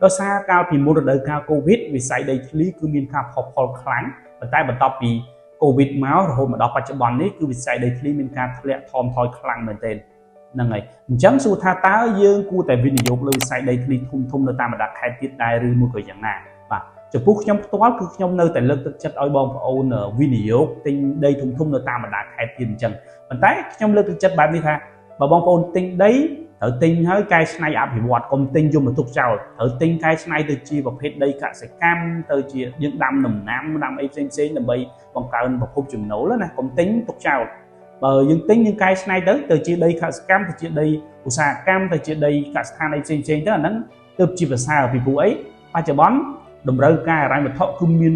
ដោយសារកាលពីមុនរដូវកាល Covid វិស័យដីធ្លីគឺមានការផុសផុលខ្លាំងប៉ុន្តែបន្ទាប់ពី Covid មករហូតមកដល់បច្ចុប្បន្ននេះគឺវិស័យដីធ្លីមានការធ្លាក់ថមថយខ្លាំងមែនទែនហ្នឹងហើយអញ្ចឹងសួរថាតើយើងគួរតែវិនិយោគលើវិស័យដីធ្លីធំនៅតាមបណ្ដាខេត្តទៀតដែរឬមួយក៏យ៉ាងណាបាទចំពោះខ្ញុំផ្ទាល់គឺខ្ញុំនៅតែលើកទឹកចិត្តឲ្យបងប្អូនវិនិយោគទិញដីធំនៅតាមបណ្ដាខេត្តទៀតអញ្ចឹងប៉ុន្តែខ្ញុំលើកទឹកចិត្តបែបនេះថាបើបងប្អូនទិញដីត្រូវទិញហើយកែច្នៃអភិវឌ្ឍកុំទិញយកមកទុកចោលត្រូវទិញកែច្នៃទៅជាប្រភេទដីកសិកម្មទៅជាយើងដាំដំណាំអីផ្សេងដើម្បីបង្កើនប្រភពចំណូលណាកុំទិញទុកចោលបើយើងទិញយើងកែច្នៃទៅជាដីកសិកម្មទៅជាដីឧស្សាហកម្មទៅជាដីកសិដ្ឋានអីផ្សេងទៅអាហ្នឹងទើបជាប្រសើរពីព្រោះអីបច្ចុប្បន្នតម្រូវការហិរញ្ញវត្ថុគឺមាន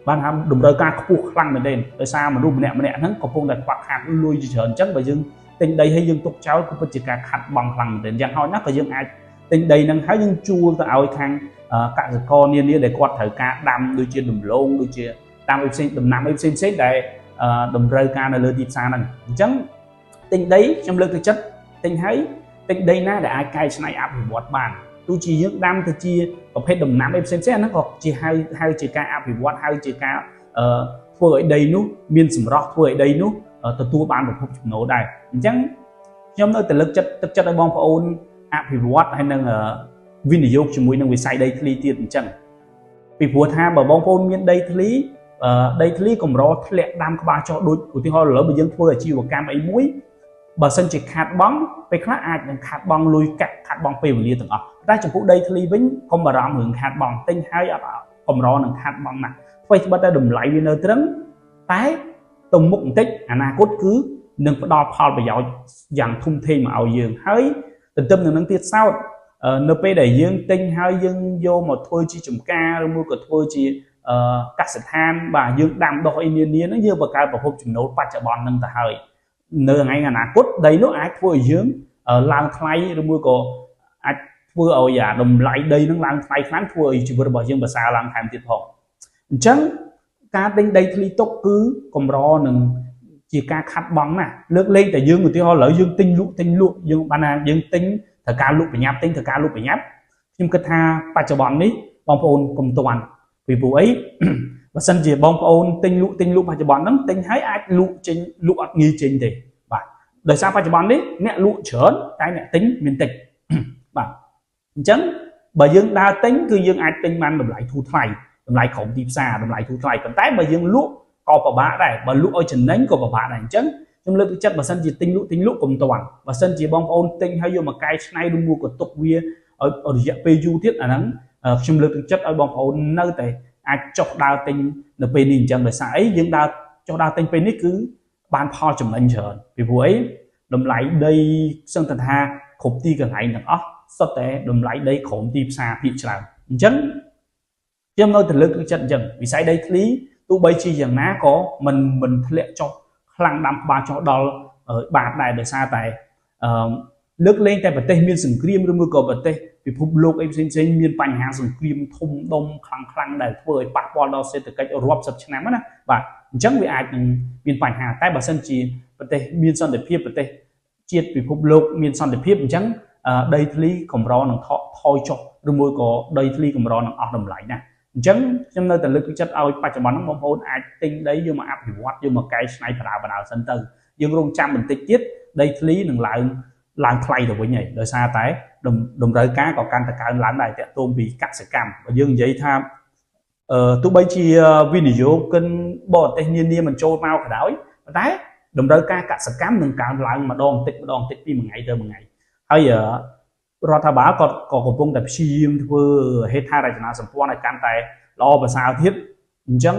បានថាតម្រូវការខ្ពស់ខ្លាំងមែនទែនដោយសារមនុស្សម្នាក់ហ្នឹងកំពុងតែខ្វះខាតលុយច្រើនអញ្ចឹងបើយើងទិញដីឲ្យយើងទុកចោលគឺពិតជាការខាត់បងខ្លាំងមែនទែនយ៉ាងហោចណាស់ក៏យើងអាចទិញដីហ្នឹងហើយយើងជួលទៅឲ្យខាងកសិករនានាដែលគាត់ត្រូវការដាំដូចជាដំឡូងដូចជាតាមអីផ្សេងដំណាំអីផ្សេងដែលតម្រូវការនៅលើទីផ្សារហ្នឹងអញ្ចឹងទិញដីខ្ញុំលើកទឹកចិត្តទិញឲ្យទិញដីណាដែលអាចកែច្នៃអភិវឌ្ឍបានទោះជាយើងដាំទៅជាប្រភេទដំណាំអីផ្សេងអាហ្នឹងក៏ជាហៅជាការអភិវឌ្ឍហៅជាការធ្វើឲ្យដីនោះមានសម្រស់ធ្វើឲ្យដីនោះទទួលបានប្រភពចំណូលដែរអញ្ចឹងខ្ញុំនៅតែលើកទឹកចិត្តឲ្យបងប្អូនអភិវឌ្ឍហើយនឹងវិនិយោគជាមួយនឹងវិស័យដីធ្លីទៀតអញ្ចឹងពីព្រោះថាបើបងប្អូនមានដីធ្លីកម្រធ្លាក់ដាំក្បាលចុះដូចឧទាហរណ៍ឥឡូវបើយើងធ្វើអាជីវកម្មអីមួយបើសិនជាខាតបង់ពេលខ្លះអាចនឹងខាតបង់លុយកាត់ខាតបង់ពេលវេលាទាំងអស់តែចំពោះដីធ្លីវិញកុំបារម្ភរឿងខាតបង់ទិញហើយអត់កម្រនឹងខាតបង់ណាស់អ្វីត្បិតតែតម្លៃវានៅត្រឹមតែទៅមុខបន្តិចអនាគតគឺនឹងផ្ដល់ផលប្រយោជន៍យ៉ាងធំធេងមកឲ្យយើងហើយទន្ទឹមនឹងទៀតសោតនៅពេលដែលយើងទិញហើយយើងយកមកធ្វើជាចម្ការឬមួយក៏ធ្វើជាកសិដ្ឋានបាទយើងដាំដុះអីនានាហ្នឹងយើងបង្កើតប្រភពចំណូលបច្ចុប្បន្នហ្នឹងទៅហើយនៅថ្ងៃអនាគតដីនោះអាចធ្វើឲ្យយើងឡើងថ្លៃឬមួយក៏អាចធ្វើឲ្យតម្លៃដីហ្នឹងឡើងថ្លៃខ្លាំងធ្វើឲ្យជីវិតរបស់យើងប្រសើរឡើងថែមទៀតផងអញ្ចឹងការទិញដីធ្លីទុកគឺកម្រនឹងជាការខាត់បង់ណាលើកលែងតែយើងឧទាហរណ៍ឥឡូវយើងទិញលក់យើងបានថាយើងទិញត្រូវការលក់ប្រញាប់ទិញត្រូវការលក់ប្រញាប់ខ្ញុំគិតថាបច្ចុប្បន្ននេះបងប្អូនកុំទាន់ពីព្រោះអីបើសិនជាបងប្អូនទិញលក់បច្ចុប្បន្នហ្នឹងទិញហើយអាចលក់ចេញលក់អត់ងាយចេញទេបាទដោយសារបច្ចុប្បន្ននេះអ្នកលក់ច្រើនតែអ្នកទិញមានតិចបាទអញ្ចឹងបើយើងដើរទិញគឺយើងអាចទិញបានតម្លៃធូរថ្លៃតម្លៃក្រុមទីផ្សារតម្លៃធូរថ្លៃប៉ុន្តែបើយើងលក់ក៏ពិបាកដែរបើលក់ឲ្យចំណេញក៏ពិបាកដែរអញ្ចឹងខ្ញុំលើកទឹកចិត្តបើសិនជាទិញលក់កុំទាន់បើសិនជាបងប្អូនទិញហើយយកមកកែច្នៃឬមួយក៏ទុកវាឲ្យរយៈពេលយូរទៀតអាហ្នឹងខ្ញុំលើកទឹកចិត្តឲ្យបងប្អូននៅតែអាចចុះដើរទិញនៅពេលនេះអញ្ចឹងដោយសារអីយើងចុះដើរទិញពេលនេះគឺបានផលចំណេញច្រើនពីព្រោះអីតម្លៃដីសឹងតែថាគ្រប់ទីកន្លែងទាំងអស់សុទ្ធតែតម្លៃដីក្រុមទីផ្សារភាគច្រើនអញ្ចឹងខ្ញុំនៅតែលើកទឹកចិត្តអញ្ចឹងវិស័យដីធ្លីទោះបីជាយ៉ាងណាក៏មិនធ្លាក់ចុះខ្លាំងដាំក្បាលចុះដល់បាតដែរដោយសារតែលើកលែងតែប្រទេសមានសង្គ្រាមឬមួយក៏ប្រទេសពិភពលោកអីផ្សេងមានបញ្ហាសង្គ្រាមធំដុំខ្លាំងដែលធ្វើឲ្យប៉ះពាល់ដល់សេដ្ឋកិច្ចរាប់សិបឆ្នាំណាបាទអញ្ចឹងវាអាចនឹងមានបញ្ហាតែបើសិនជាប្រទេសមានសន្តិភាពប្រទេសជាតិពិភពលោកមានសន្តិភាពអញ្ចឹងដីធ្លីកម្រនឹងថយចុះឬមួយក៏ដីធ្លីកម្រនឹងអស់តម្លៃណាអញ្ចឹងខ្ញុំនៅតែលើកទឹកចិត្តឲ្យបច្ចុប្បន្នហ្នឹងបងប្អូនអាចទិញដីយកមកអភិវឌ្ឍយកមកកែច្នៃបណ្ដាសិនទៅយើងរងចាំបន្តិចទៀតដីធ្លីនឹងឡើងថ្លៃទៅវិញហើយដោយសារតែតម្រូវការក៏កាន់តែកើនឡើងដែរតាក់ទងពីកសិកម្មបើយើងនិយាយថាទោះបីជាវិនិយោគិនបរទេសនានាមិនចូលមកក៏ដោយប៉ុន្តែតម្រូវការកសិកម្មនឹងកើនឡើងម្ដងបន្តិចពីមួយថ្ងៃទៅមួយថ្ងៃហើយរដ្ឋាភិបាលក៏កំពុងតែព្យាយាមធ្វើហេដ្ឋារចនាសម្ព័ន្ធឲ្យកាន់តែល្អប្រសើរទៀតអញ្ចឹង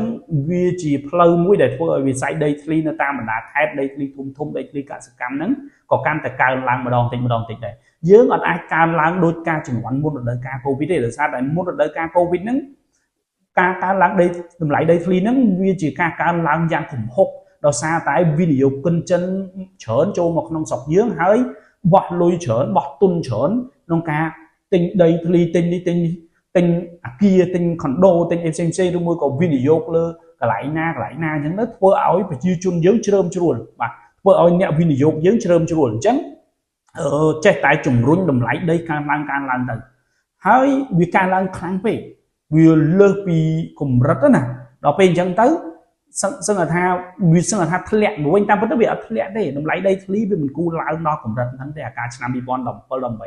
វាជាផ្លូវមួយដែលធ្វើឲ្យវិស័យដីធ្លីនៅតាមបណ្ដាខេត្តដីធ្លីធំដីធ្លីកសិកម្មហ្នឹងក៏កាន់តែកើនឡើងម្ដងតិចដែរយើងអត់អាចកើនឡើងដោយការជំនាន់មុនរដូវកាល Covid ទេដោយសារតែមុនរដូវកាល Covid ហ្នឹងការកើនឡើងតម្លៃដីធ្លីហ្នឹងវាជាការកើនឡើងយ៉ាងគំហុកដោយសារតែវិនិយោគិនចិនច្រើនចូលមកក្នុងស្រុកយើងហើយបោះលុយច្រើនបោះទុនច្រើនក្នុងការទិញដីធ្លីទិញអាគារទិញខុនដូទិញអីផ្សេងឬមួយក៏វិនិយោគលើកន្លែងណាអញ្ចឹងទៅធ្វើឲ្យប្រជាជនយើងជ្រើមជ្រួលបាទធ្វើឲ្យអ្នកវិនិយោគយើងជ្រើមជ្រួលអញ្ចឹងចេះតែជំរុញតម្លៃដីកើនឡើងទៅ ហើយវាកើនឡើងខ្លាំងពេកវាលើសពីកម្រិតណាដល់ពេលអញ្ចឹងទៅសឹងថាវាសឹងថាធ្លាក់មកវិញតាមពិតទៅវាអត់ធ្លាក់ទេតម្លៃដីធ្លីវាមិនគូឡើងដល់កម្រិតហ្នឹងទេអាការឆ្នាំ2017 18 19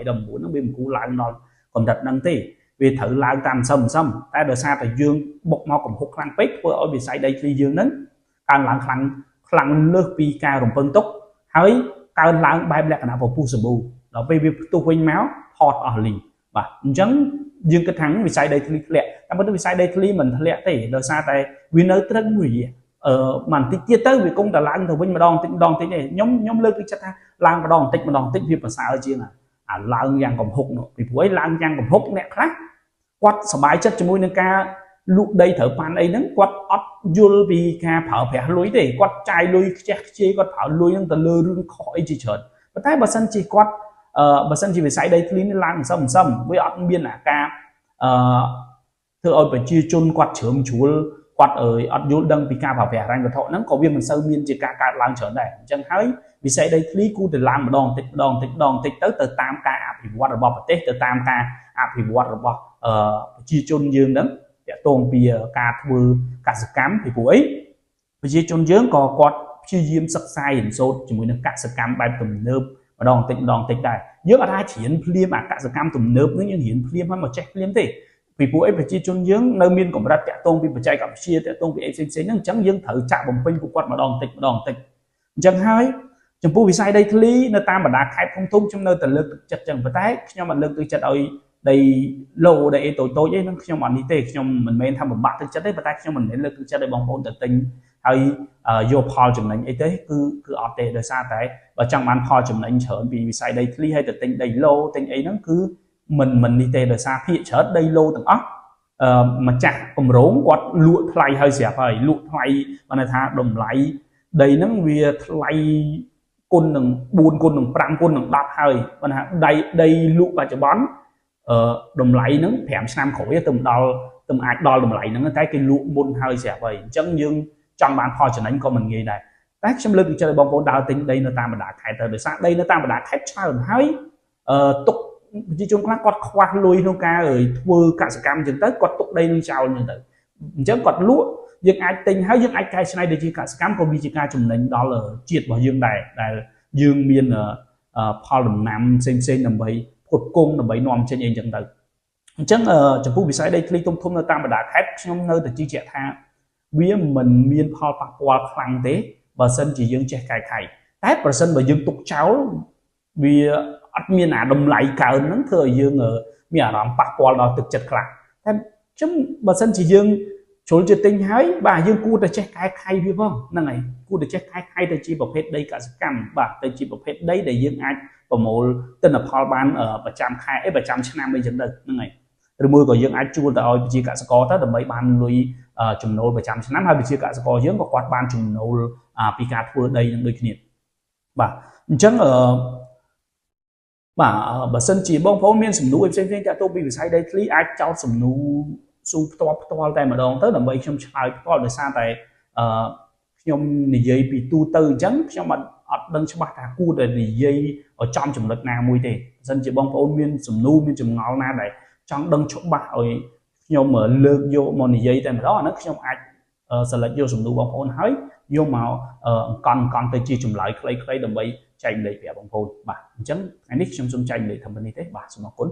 ហ្នឹងវាមិនគូឡើងដល់កម្រិតហ្នឹងទេវាត្រូវឡើងតាមសឹមតែដោយសារតែយើងបុកមកកំហុកខ្លាំងពេកធ្វើឲ្យវិស័យដីធ្លីយើងហ្នឹងកើនឡើងខ្លាំងលើសពីការរំពឹងទុកហើយកើនឡើងបែបលក្ខណៈពពុះសម្បូរដល់ពេលវាផ្ទុះវិញមកថតអស់លីបាទអញ្ចឹងយើងគិតថាវិស័យដីធ្លីធ្លាក់តែប៉ុន្តែវិស័យដីធ្លីមិនធ្លាក់ទេដោយសារតែវានៅត្រឹមមួយបន្តិចទៀតទៅវាគង់តែឡើងទៅវិញម្ដងតិចទេខ្ញុំលើកទឹកចិត្តថាឡើងម្ដងតិចវាប្រសើរជាងអាឡើងយ៉ាងកំហុកនោះពីព្រោះឡើងយ៉ាងកំហុកអ្នកខ្លះគាត់សប្បាយចិត្តជាមួយនឹងការលក់ដីត្រូវប៉ាន់អីហ្នឹងគាត់អត់យល់ពីការប្រើប្រាស់លុយទេគាត់ចាយលុយខ្ជះខ្ជាយគាត់ប្រើលុយហ្នឹងទៅលើរឿងខុសអីជាច្រើនប៉ុន្តែបើសិនជាគាត់បើសិនជាវិស័យដីធ្លីនេះឡើងសឹមវាអត់មានអាការធ្វើឲ្យប្រជាជនគាត់ជ្រើមជ្រួលគាត់អត់យល់ដឹងពីការប្រើប្រាស់ហិរញ្ញវត្ថុហ្នឹងក៏វាមិនសូវមានជាការកើតឡើងច្រើនដែរអញ្ចឹងហើយវិស័យដីធ្លីគួរតែឡើងម្ដងតិចទៅតាមការអភិវឌ្ឍរបស់ប្រទេសទៅតាមការអភិវឌ្ឍរបស់ប្រជាជនយើងហ្នឹងតាក់ទងពីការធ្វើកសិកម្មពីព្រោះអីប្រជាជនយើងក៏គាត់ព្យាយាមសិក្សារៀនសូត្រជាមួយនឹងកសិកម្មបែបទំនើបម្ដងតិចដែរយើងអត់អាចរៀនភ្លាមអាកសិកម្មទំនើបហ្នឹងយើងរៀនភ្លាមហើយមកចេះភ្លាមទេពីព្រោះអីប្រជាជនយើងនៅមានកម្រិតតាក់ទងពីបច្ចេកវិទ្យាតាក់ទងពីអីផ្សេងហ្នឹងអញ្ចឹងយើងត្រូវចាក់បំពេញពួកគាត់ម្ដងតិចអញ្ចឹងហើយចំពោះវិស័យដីធ្លីនៅតាមបណ្ដាខេត្តធំខ្ញុំនៅតែលើកទឹកចិត្តចឹងប៉ុន្តែខ្ញុំអត់លើកទឹកចិត្តឲ្យដីឡូដីអីតូចៗអីហ្នឹងខ្ញុំអត់នេះទេខ្ញុំមិនមែនថាបំបាក់ទឹកចិត្តទេប៉ុន្តែខ្ញុំមិនមែនលើកទឹកចិត្តឲ្យបងប្អូនទៅទិញហើយយកផលចំណេញអីទេគឺអត់ទេដោយសារតែបើចង់បានផលចំណេញច្រើនពីវិស័យដីធ្លីហើយទៅទិញដីឡូទិញអីហ្នឹងគឺមិននេះទេដោយសារភាគច្រើនដីឡូទាំងអស់ម្ចាស់គម្រោងគាត់លក់ថ្លៃហើយស្រាប់ហើយលក់ថ្លៃបានថាតម្លៃដីហ្នឹងវាថ្លៃគុណនឹង4គុណនឹង5គុណនឹង10ហើយបានថាដីលក់បច្ចុប្បន្នតម្លៃហ្នឹង5ឆ្នាំក្រោយទៅអាចដល់តម្លៃហ្នឹងតែគេលក់មុនហើយស្រាប់ហើយអញ្ចឹងយើងចង់បានផលចំណេញក៏មិនងាយដែរតែខ្ញុំលើកទឹកចិត្តឲ្យបងប្អូនដើរទិញដីនៅតាមបណ្ដាខេត្តទៅដោយសារដីនៅតាមបណ្ដាខេត្តច្រើនហើយទុកប្រជាជនខ្លះគាត់ខ្វះលុយក្នុងការធ្វើកសិកម្មអញ្ចឹងទៅគាត់ទុកដីនឹងចោលអញ្ចឹងទៅអញ្ចឹងគាត់លក់យើងអាចទិញហើយយើងអាចកែច្នៃទៅជាកសិកម្មក៏វាជាការចំណេញដល់ជាតិរបស់យើងដែរដែលយើងមានផលដំណាំផ្សេងដើម្បីផ្គត់ផ្គង់ដើម្បីនាំចេញអីអញ្ចឹងទៅអញ្ចឹងចំពោះវិស័យដីធ្លីធំនៅតាមបណ្ដាខេត្តខ្ញុំនៅតែជឿជាក់ថាវាមិនមានផលប៉ះពាល់ខ្លាំងទេបើសិនជាយើងចេះកែខៃតែប្រសិនបើយើងទុកចោលវាអត់មានអាតម្លៃកើនហ្នឹងធ្វើឲ្យយើងមានអារម្មណ៍ប៉ះពាល់ដល់ទឹកចិត្តខ្លះតែខ្ញុំបើសិនជាយើងជ្រុលជឿទិញហើយបាទយើងគួរតែចេះកែខៃវាផងហ្នឹងហើយគួរតែចេះកែខៃទៅជាប្រភេទដីកសិកម្មបាទទៅជាប្រភេទដីដែលយើងអាចប្រមូលទិន្នផលបានប្រចាំខែប្រចាំឆ្នាំអីចឹងទៅហ្នឹងហើយឬមួយក៏យើងអាចជួលទៅឲ្យប្រជាកសិករទៅដើម្បីបានលុយចំណូលប្រចាំឆ្នាំហើយប្រជាកសិករយើងក៏គាត់បានចំណូលពីការធ្វើដីនឹងដូចគ្នាបាទអញ្ចឹងបាទបើសិនជាបងប្អូនមានសំណួរផ្សេងៗតាក់ទងពីវិស័យដីធ្លីអាចចោទសំណួរសួរផ្ទាល់តែម្ដងទៅដើម្បីខ្ញុំឆ្លើយផ្ទាល់ដោយសារតែខ្ញុំនិយាយពីទូទៅអញ្ចឹងខ្ញុំអត់ដឹងច្បាស់ថាគួរតែនិយាយឲ្យចំចំណុចណាមួយទេបើសិនជាបងប្អូនមានសំណួរមានចម្ងល់ណាដែលចង់ដឹងច្បាស់ឲ្យខ្ញុំលើកយកមកនិយាយតែម្ដងអានោះខ្ញុំអាចselect យកសំណួរបងប្អូនហើយយកមកអង្គន់ទៅជាចម្លើយខ្លីៗដើម្បីចែកម្លែកប្រាប់បងប្អូនបាទអញ្ចឹងថ្ងៃនេះខ្ញុំសូមចែកម្លែកថាប៉ុណ្្នេះទេបាទសូមអរគុណ